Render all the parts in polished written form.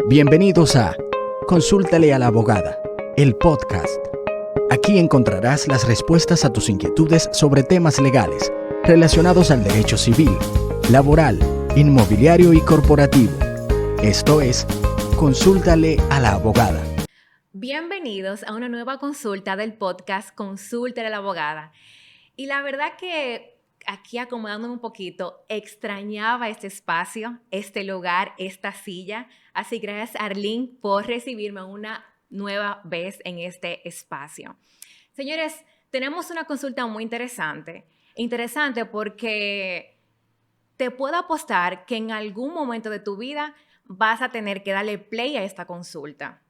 Bienvenidos a Consúltale a la abogada, el podcast. Aquí encontrarás las respuestas a tus inquietudes sobre temas legales relacionados al derecho civil, laboral, inmobiliario y corporativo. Esto es Consúltale a la abogada. Bienvenidos a una nueva consulta del podcast Consúltale a la abogada. Y la verdad que aquí acomodándome un poquito, extrañaba este espacio, este lugar, esta silla. Así que gracias Arlene por recibirme una nueva vez en este espacio. Señores, tenemos una consulta muy interesante. Interesante porque te puedo apostar que en algún momento de tu vida vas a tener que darle play a esta consulta.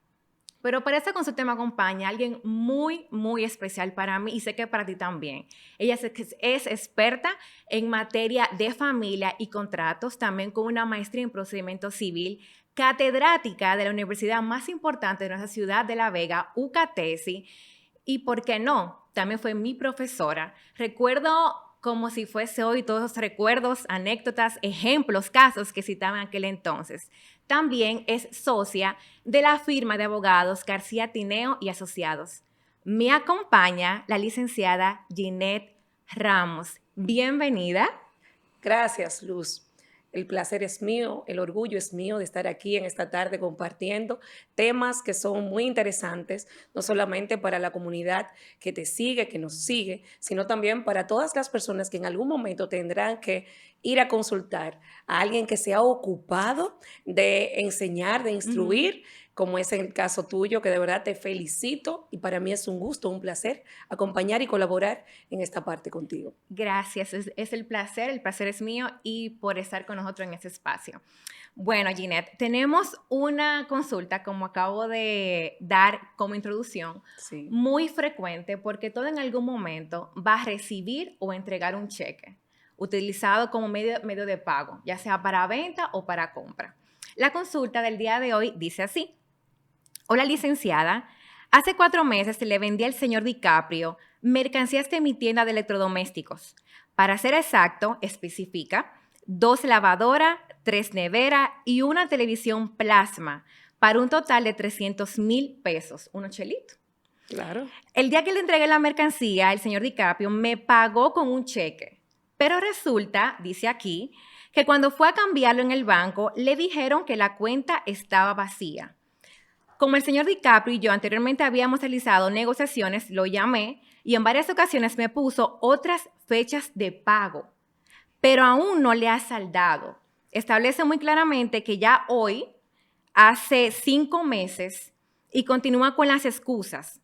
Pero para esta consulta me acompaña alguien muy, muy especial para mí y sé que para ti también. Ella es experta en materia de familia y contratos, también con una maestría en procedimiento civil, catedrática de la universidad más importante de nuestra ciudad de La Vega, UCATESI, y ¿por qué no? También fue mi profesora. Recuerdo como si fuese hoy todos los recuerdos, anécdotas, ejemplos, casos que citaba en aquel entonces. También es socia de la firma de abogados García Tineo y Asociados. Me acompaña la licenciada Ginette Ramos. Bienvenida. Gracias, Luz. El placer es mío, el orgullo es mío de estar aquí en esta tarde compartiendo temas que son muy interesantes, no solamente para la comunidad que te sigue, que nos sigue, sino también para todas las personas que en algún momento tendrán que ir a consultar a alguien que se ha ocupado de enseñar, de instruir, como es el caso tuyo, que de verdad te felicito y para mí es un gusto, un placer acompañar y colaborar en esta parte contigo. Gracias, es el placer es mío y por estar con nosotros en este espacio. Bueno, Ginette, tenemos una consulta, como acabo de dar como introducción, Sí. muy frecuente porque todo en algún momento va a recibir o entregar un cheque utilizado como medio de pago, ya sea para venta o para compra. La consulta del día de hoy dice así. Hola, licenciada. Hace 4 meses le vendí al señor DiCaprio mercancías de mi tienda de electrodomésticos. Para ser exacto, especifica 2 lavadoras, 3 neveras y una televisión plasma para un total de 300,000 pesos. Unos chelitos. Claro. El día que le entregué la mercancía, el señor DiCaprio me pagó con un cheque. Pero resulta, dice aquí, que cuando fue a cambiarlo en el banco, le dijeron que la cuenta estaba vacía. Como el señor DiCaprio y yo anteriormente habíamos realizado negociaciones, lo llamé y en varias ocasiones me puso otras fechas de pago, pero aún no le ha saldado. Establece muy claramente que ya hoy, hace 5 meses, y continúa con las excusas.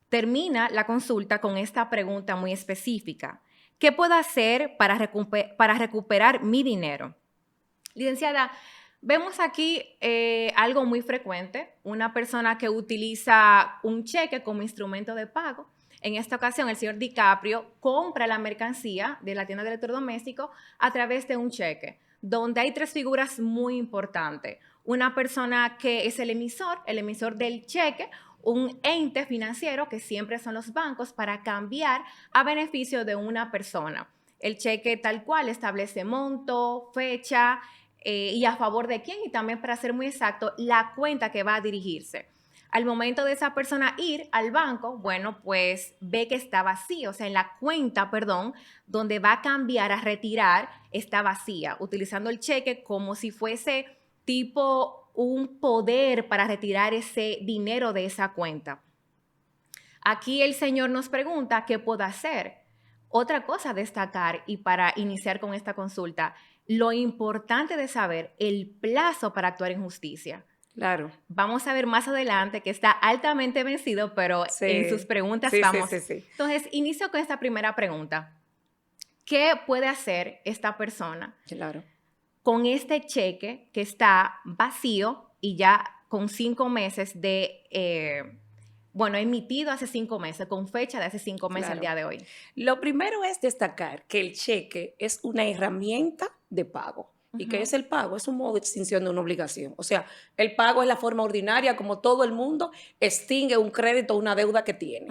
Termina la consulta con esta pregunta muy específica. ¿Qué puedo hacer para recuperar mi dinero? Licenciada, vemos aquí algo muy frecuente, una persona que utiliza un cheque como instrumento de pago. En esta ocasión, el señor DiCaprio compra la mercancía de la tienda de electrodomésticos a través de un cheque, donde hay 3 figuras muy importantes. Una persona que es el emisor del cheque, un ente financiero, que siempre son los bancos, para cambiar a beneficio de una persona. El cheque tal cual establece monto, fecha, y a favor de quién, y también para ser muy exacto, la cuenta que va a dirigirse. Al momento de esa persona ir al banco, bueno, pues ve que está vacío, o sea, en la cuenta, donde va a cambiar a retirar, está vacía, utilizando el cheque como si fuese tipo un poder para retirar ese dinero de esa cuenta. Aquí el señor nos pregunta qué puedo hacer. Otra cosa a destacar y para iniciar con esta consulta, lo importante de saber el plazo para actuar en justicia. Claro. Vamos a ver más adelante que está altamente vencido, pero Sí. en sus preguntas Sí. vamos. Entonces, inicio con esta primera pregunta. ¿Qué puede hacer esta persona Claro. con este cheque que está vacío y ya con 5 meses de... emitido hace 5 meses, con fecha de hace 5 meses Claro. al día de hoy? Lo primero es destacar que el cheque es una herramienta de pago. ¿Y qué es el pago? Es un modo de extinción de una obligación. O sea, el pago es la forma ordinaria como todo el mundo extingue un crédito o una deuda que tiene.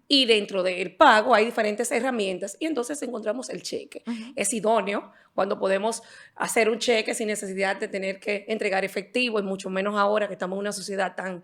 Y dentro del pago hay diferentes herramientas y entonces encontramos el cheque. Es idóneo cuando podemos hacer un cheque sin necesidad de tener que entregar efectivo y mucho menos ahora que estamos en una sociedad tan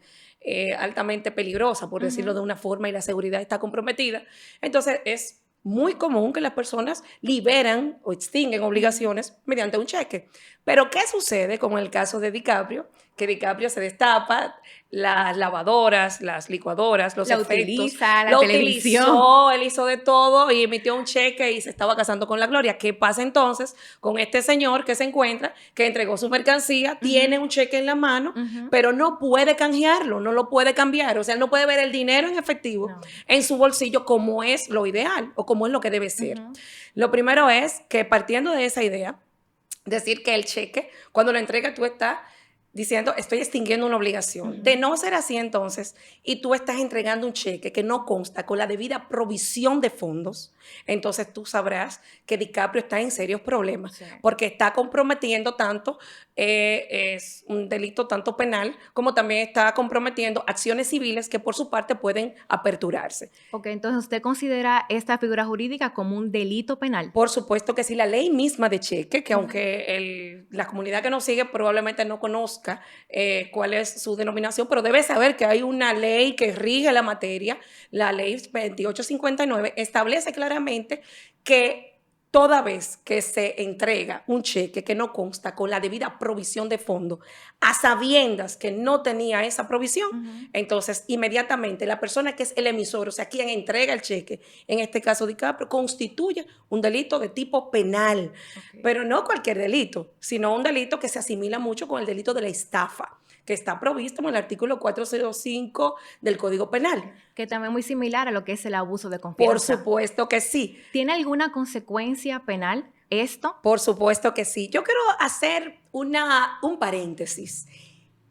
altamente peligrosa, por decirlo de una forma, y la seguridad está comprometida. Entonces es muy común que las personas liberan o extinguen obligaciones mediante un cheque. Pero ¿qué sucede con el caso de DiCaprio? Que DiCaprio se destapa las lavadoras, las licuadoras, los efectos. Utiliza la lo televisión. utilizó, él hizo de todo y emitió un cheque y se estaba casando con la gloria. ¿Qué pasa entonces con este señor que se encuentra, que entregó su mercancía, tiene un cheque en la mano, pero no puede canjearlo, no lo puede cambiar? O sea, él no puede ver el dinero en efectivo en su bolsillo como es lo ideal o como es lo que debe ser. Lo primero es que, partiendo de esa idea, decir que el cheque, cuando lo entrega, tú estás diciendo, estoy extinguiendo una obligación. De no ser así, entonces, y tú estás entregando un cheque que no consta con la debida provisión de fondos, entonces tú sabrás que DiCaprio está en serios problemas, porque está comprometiendo tanto, es un delito tanto penal, como también está comprometiendo acciones civiles que por su parte pueden aperturarse. Ok, entonces usted considera esta figura jurídica como un delito penal. Por supuesto que sí, la ley misma de cheque, que aunque la comunidad que nos sigue probablemente no conozca cuál es su denominación, pero debe saber que hay una ley que rige la materia, la ley 2859, establece claramente que toda vez que se entrega un cheque que no consta con la debida provisión de fondo, a sabiendas que no tenía esa provisión, entonces inmediatamente la persona que es el emisor, o sea, quien entrega el cheque, en este caso DiCaprio, constituye un delito de tipo penal. Pero no cualquier delito, sino un delito que se asimila mucho con el delito de la estafa, que está provisto en el artículo 405 del Código Penal. Que también es muy similar a lo que es el abuso de confianza. Por supuesto que sí. ¿Tiene alguna consecuencia penal esto? Por supuesto que sí. Yo quiero hacer un paréntesis.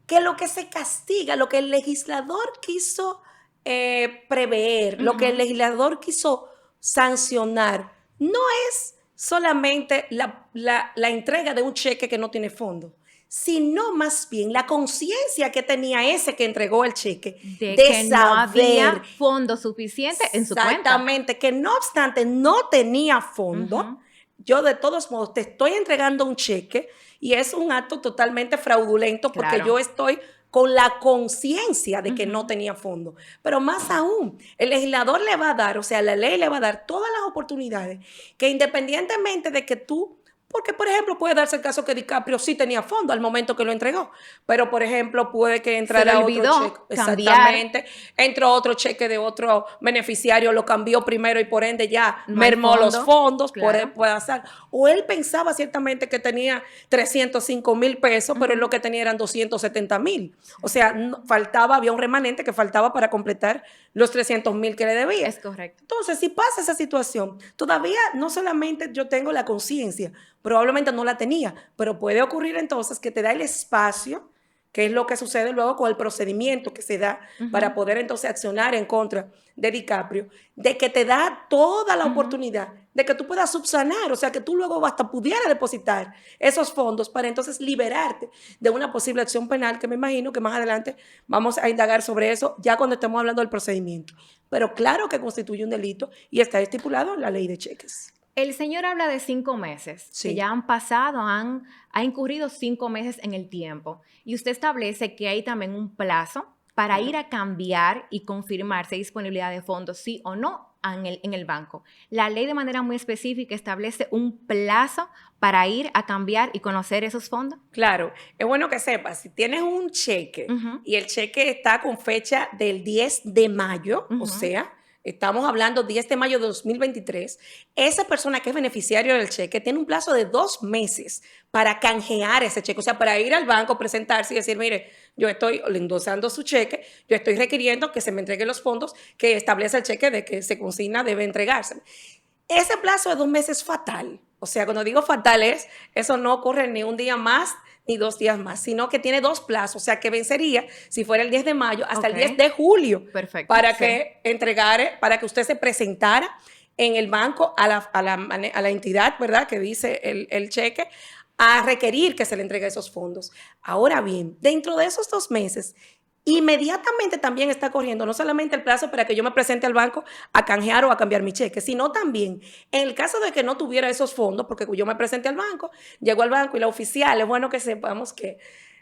Que lo que se castiga, lo que el legislador quiso prever, lo que el legislador quiso sancionar, no es solamente la entrega de un cheque que no tiene fondo, sino más bien la conciencia que tenía ese que entregó el cheque de que no había fondo suficiente en su cuenta. Exactamente, que no obstante no tenía fondo, yo de todos modos te estoy entregando un cheque y es un acto totalmente fraudulento porque yo estoy con la conciencia de que no tenía fondo. Pero más aún, el legislador le va a dar, o sea, la ley le va a dar todas las oportunidades que independientemente de que tú, porque, por ejemplo, puede darse el caso que DiCaprio sí tenía fondo al momento que lo entregó, pero, por ejemplo, puede que entrara otro cheque. Exactamente. Entró otro cheque de otro beneficiario, lo cambió primero y por ende ya mermó los fondos, puede hacer. O él pensaba ciertamente que tenía 305,000 pesos, pero él lo que tenía eran 270,000. O sea, había un remanente que faltaba para completar los 300,000 que le debía. Es correcto. Entonces, si pasa esa situación, todavía no solamente yo tengo la conciencia, probablemente no la tenía, pero puede ocurrir entonces que te da el espacio, que es lo que sucede luego con el procedimiento que se da para poder entonces accionar en contra de DiCaprio, de que te da toda la oportunidad de que tú puedas subsanar, o sea, que tú luego hasta pudiera depositar esos fondos para entonces liberarte de una posible acción penal, que me imagino que más adelante vamos a indagar sobre eso ya cuando estemos hablando del procedimiento. Pero claro que constituye un delito y está estipulado en la ley de cheques. El señor habla de 5 meses, que ya han pasado, ha incurrido 5 meses en el tiempo. Y usted establece que hay también un plazo para ir a cambiar y confirmar si hay disponibilidad de fondos, sí o no, en el banco. La ley de manera muy específica establece un plazo para ir a cambiar y conocer esos fondos. Claro, es bueno que sepas, si tienes un cheque y el cheque está con fecha del 10 de mayo, o sea, estamos hablando 10 de mayo de 2023, esa persona que es beneficiario del cheque tiene un plazo de 2 meses para canjear ese cheque, o sea, para ir al banco, presentarse y decir, mire, yo estoy endosando su cheque, yo estoy requiriendo que se me entreguen los fondos que establece el cheque de que se consigna, debe entregarse. Ese plazo de 2 meses es fatal, o sea, cuando digo fatal eso no ocurre ni un día más ni 2 días más, sino que tiene 2 plazos, o sea que vencería si fuera el 10 de mayo hasta el 10 de julio. Perfecto. Para que entregara, para que usted se presentara en el banco a la entidad, ¿verdad?, que dice el cheque, a requerir que se le entregue esos fondos. Ahora bien, dentro de esos 2 meses, inmediatamente también está corriendo no solamente el plazo para que yo me presente al banco a canjear o a cambiar mi cheque, sino también en el caso de que no tuviera esos fondos, porque yo me presenté al banco, llego al banco y la oficial, es bueno que sepamos que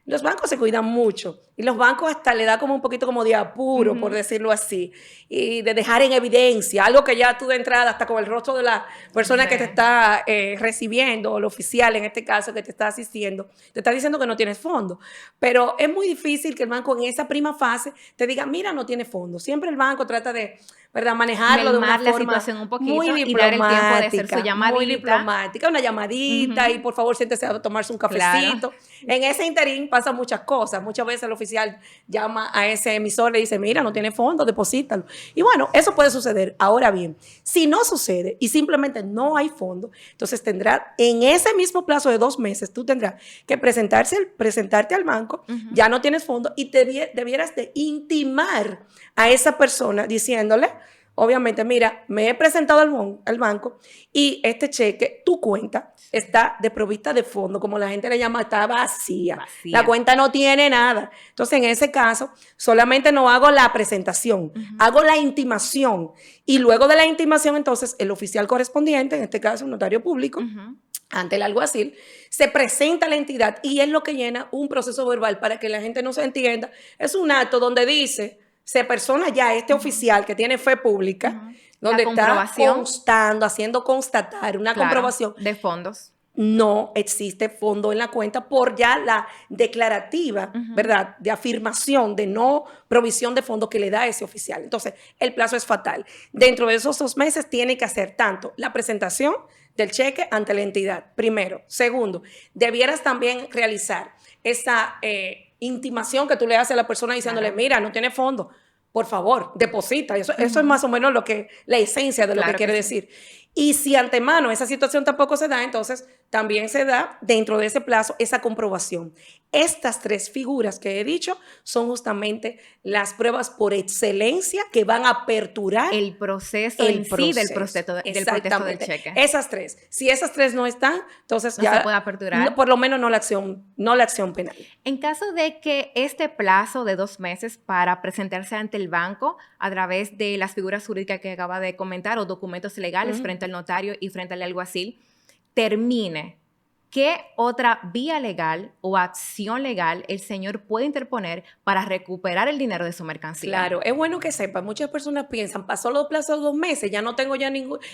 los bancos se cuidan mucho y los bancos hasta le da como un poquito como de apuro, por decirlo así, y de dejar en evidencia algo que ya tú de entrada, hasta con el rostro de la persona que te está recibiendo, o el oficial en este caso que te está asistiendo, te está diciendo que no tienes fondo. Pero es muy difícil que el banco en esa prima fase te diga, mira, no tiene fondo. Siempre el banco trata de, ¿verdad?, manejarlo de una la forma situación un poquito muy y dar el tiempo de hacer su llamadita. muy diplomática, una llamadita y por favor siéntese a tomarse un cafecito. Claro. En ese interín pasan muchas cosas. Muchas veces el oficial llama a ese emisor y le dice, mira, no tiene fondo, deposítalo. Y bueno, eso puede suceder. Ahora bien, si no sucede y simplemente no hay fondo, entonces tendrá en ese mismo plazo de 2 meses, tú tendrás que presentarte al banco, ya no tienes fondo y debieras de intimar a esa persona diciéndole, obviamente, mira, me he presentado al banco y este cheque, tu cuenta, está desprovista de fondo, como la gente le llama, está vacía. La cuenta no tiene nada. Entonces, en ese caso, solamente no hago la presentación, hago la intimación. Y luego de la intimación, entonces, el oficial correspondiente, en este caso, un notario público, ante el alguacil, se presenta a la entidad y es lo que llena un proceso verbal para que la gente no se entienda. Es un acto donde dice, se persona ya este oficial que tiene fe pública, donde está constando, haciendo constatar una comprobación de fondos. No existe fondo en la cuenta por ya la declarativa, ¿verdad?, de afirmación de no provisión de fondo que le da ese oficial. Entonces, el plazo es fatal. Dentro de esos 2 meses tiene que hacer tanto la presentación del cheque ante la entidad, primero. Segundo, debieras también realizar esa intimación que tú le haces a la persona diciéndole, mira, no tiene fondo, por favor, deposita. Eso es más o menos la esencia de lo que quiere decir. Y si antemano esa situación tampoco se da, entonces también se da dentro de ese plazo esa comprobación. Estas 3 figuras que he dicho son justamente las pruebas por excelencia que van a aperturar el proceso del proceso del cheque. Esas 3. Si esas 3 no están, entonces ya se puede aperturar. Por lo menos no la acción penal. En caso de que este plazo de 2 meses para presentarse ante el banco a través de las figuras jurídicas que acaba de comentar o documentos legales frente al notario y frente al alguacil termine, ¿qué otra vía legal o acción legal el señor puede interponer para recuperar el dinero de su mercancía? Claro, es bueno que sepan. Muchas personas piensan, pasó los plazos de 2 meses, ya no tengo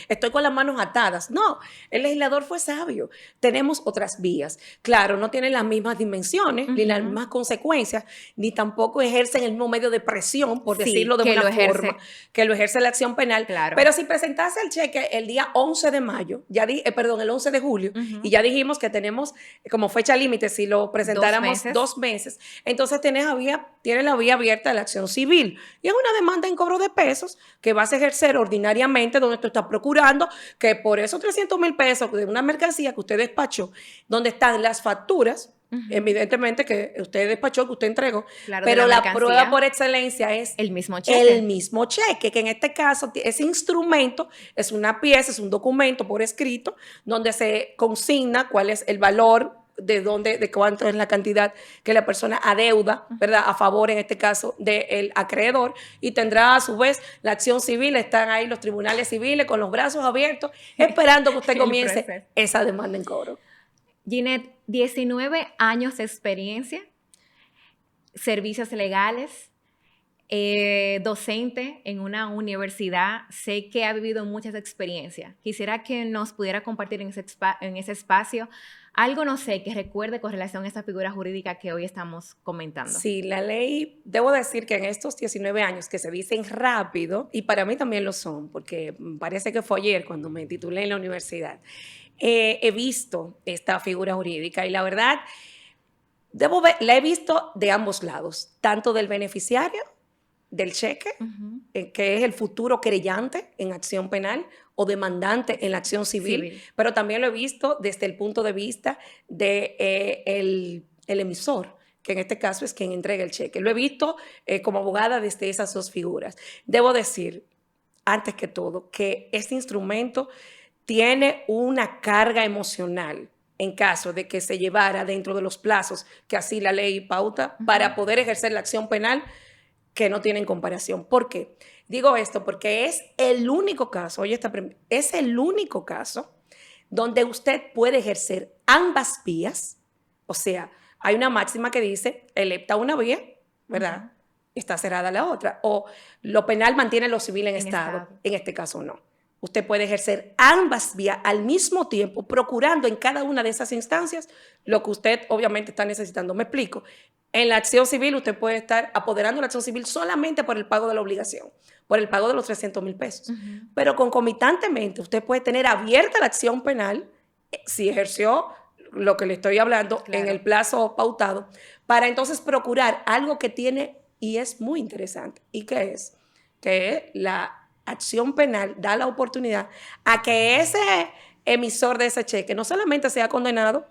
estoy con las manos atadas. No, el legislador fue sabio. Tenemos otras vías. Claro, no tienen las mismas dimensiones, ni las mismas consecuencias, ni tampoco ejercen el mismo medio de presión, por decirlo de una forma, que lo ejerce la acción penal. Claro. Pero si presentase el cheque el día 11 de mayo, el 11 de julio, y ya dijimos que tenemos como fecha límite, si lo presentáramos 2 meses, entonces tiene la vía abierta de la acción civil. Y es una demanda en cobro de pesos que vas a ejercer ordinariamente, donde tú estás procurando que por esos 300,000 pesos de una mercancía que usted despachó, donde están las facturas, evidentemente que usted despachó, que usted entregó, pero la prueba por excelencia es el mismo cheque, que en este caso ese instrumento es una pieza, es un documento por escrito donde se consigna cuál es el valor de cuánto es la cantidad que la persona adeuda, ¿verdad?, a favor en este caso del acreedor, y tendrá a su vez la acción civil. Están ahí los tribunales civiles con los brazos abiertos esperando que usted comience esa demanda en cobro. Ginette, 19 años de experiencia, servicios legales, docente en una universidad. Sé que ha vivido muchas experiencias. Quisiera que nos pudiera compartir en ese espacio algo, no sé, que recuerde con relación a esta figura jurídica que hoy estamos comentando. Sí, la ley, debo decir que en estos 19 años que se dicen rápido, y para mí también lo son, porque parece que fue ayer cuando me titulé en la universidad, he visto esta figura jurídica y la verdad, la he visto de ambos lados, tanto del beneficiario del cheque, que es el futuro querellante en acción penal o demandante en la acción civil, pero también lo he visto desde el punto de vista de el emisor, que en este caso es quien entrega el cheque. Lo he visto como abogada desde esas 2 figuras. Debo decir, antes que todo, que este instrumento tiene una carga emocional en caso de que se llevara dentro de los plazos que así la ley pauta para poder ejercer la acción penal, que no tienen comparación. ¿Por qué? Digo esto porque es el único caso, es el único caso donde usted puede ejercer ambas vías. O sea, hay una máxima que dice, electa una vía, ¿verdad? Está cerrada la otra. O lo penal mantiene lo civil en estado. En este caso no. Usted puede ejercer ambas vías al mismo tiempo, procurando en cada una de esas instancias lo que usted obviamente está necesitando. Me explico. En la acción civil usted puede estar apoderando la acción civil solamente por el pago de la obligación, por el pago de los 300,000 pesos. Pero concomitantemente usted puede tener abierta la acción penal si ejerció lo que le estoy hablando en el plazo pautado, para entonces procurar algo que tiene y es muy interesante. ¿Y qué es? Que la acción penal da la oportunidad a que ese emisor de ese cheque no solamente sea condenado,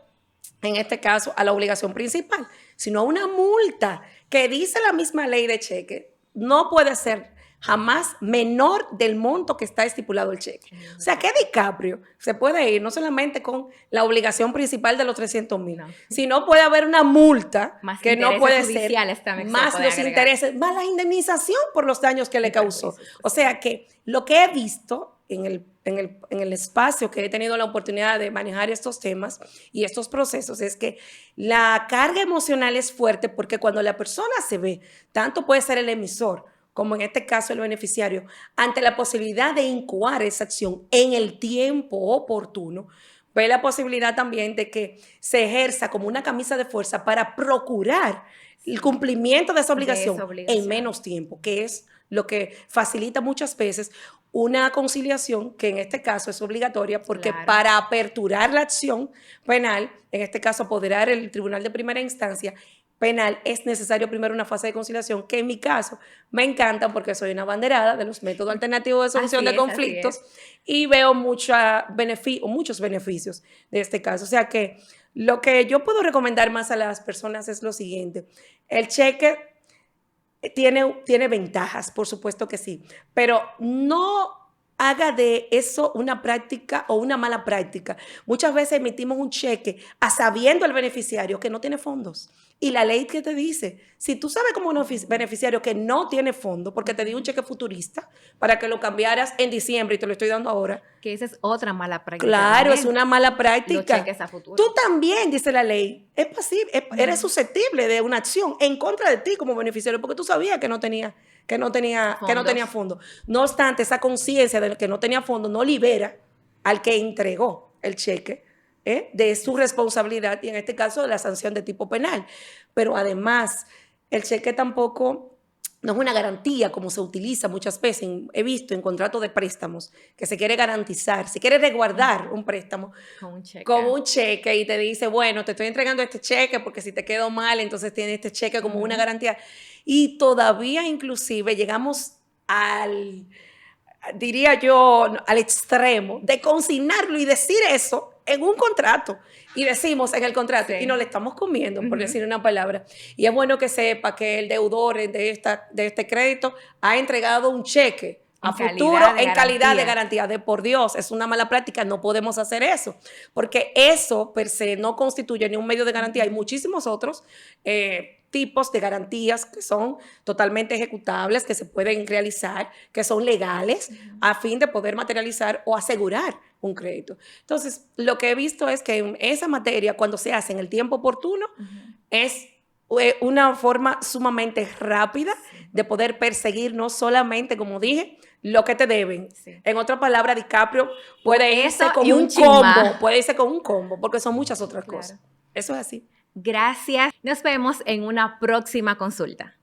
en este caso, a la obligación principal, sino a una multa que dice la misma ley de cheque, no puede ser jamás menor del monto que está estipulado el cheque. O sea, que DiCaprio se puede ir no solamente con la obligación principal de los 300,000, sino puede haber una multa más que no puede ser, más los intereses, más la indemnización por los daños que le causó. O sea, que lo que he visto en el espacio que he tenido la oportunidad de manejar estos temas y estos procesos es que la carga emocional es fuerte, porque cuando la persona se ve, tanto puede ser el emisor como en este caso el beneficiario, ante la posibilidad de incoar esa acción en el tiempo oportuno, ve la posibilidad también de que se ejerza como una camisa de fuerza para procurar el cumplimiento de esa obligación en menos tiempo, que es lo que facilita muchas veces una conciliación que en este caso es obligatoria, porque para aperturar la acción penal, en este caso apoderar el tribunal de primera instancia penal, es necesario primero una fase de conciliación, que en mi caso me encanta porque soy una abanderada de los métodos alternativos de solución de conflictos y veo muchos beneficios de este caso. O sea que lo que yo puedo recomendar más a las personas es lo siguiente: el cheque tiene ventajas, por supuesto que sí, pero no haga de eso una práctica o una mala práctica. Muchas veces emitimos un cheque a sabiendo el beneficiario que no tiene fondos. Y la ley que te dice, si tú sabes como un beneficiario que no tiene fondo, porque te di un cheque futurista para que lo cambiaras en diciembre y te lo estoy dando ahora. Que esa es otra mala práctica. Claro, es una mala práctica. Los cheques a futuro. Tú también, dice la ley, es pasible, eres susceptible de una acción en contra de ti como beneficiario, porque tú sabías que no tenía fondo. No obstante, esa conciencia de que no tenía fondo no libera al que entregó el cheque de su responsabilidad, y en este caso de la sanción de tipo penal. Pero además, el cheque tampoco no es una garantía como se utiliza muchas veces. He visto en contratos de préstamos que se quiere garantizar, se quiere resguardar un préstamo con un cheque y te dice, bueno, te estoy entregando este cheque porque si te quedó mal, entonces tienes este cheque como una garantía. Y todavía inclusive llegamos diría yo, al extremo de consignarlo y decir eso en un contrato. Y decimos en el contrato, y nos le estamos comiendo, por decir una palabra. Y es bueno que sepa que el deudor de este crédito ha entregado un cheque a futuro en calidad de garantía. De por Dios, es una mala práctica, no podemos hacer eso, porque eso per se no constituye ni un medio de garantía. Hay muchísimos otros tipos de garantías que son totalmente ejecutables, que se pueden realizar, que son legales a fin de poder materializar o asegurar un crédito. Entonces, lo que he visto es que en esa materia, cuando se hace en el tiempo oportuno, es una forma sumamente rápida de poder perseguir no solamente, como dije, lo que te deben. En otra palabra, DiCaprio puede irse con un combo, porque son muchas otras cosas. Eso es así. Gracias. Nos vemos en una próxima consulta.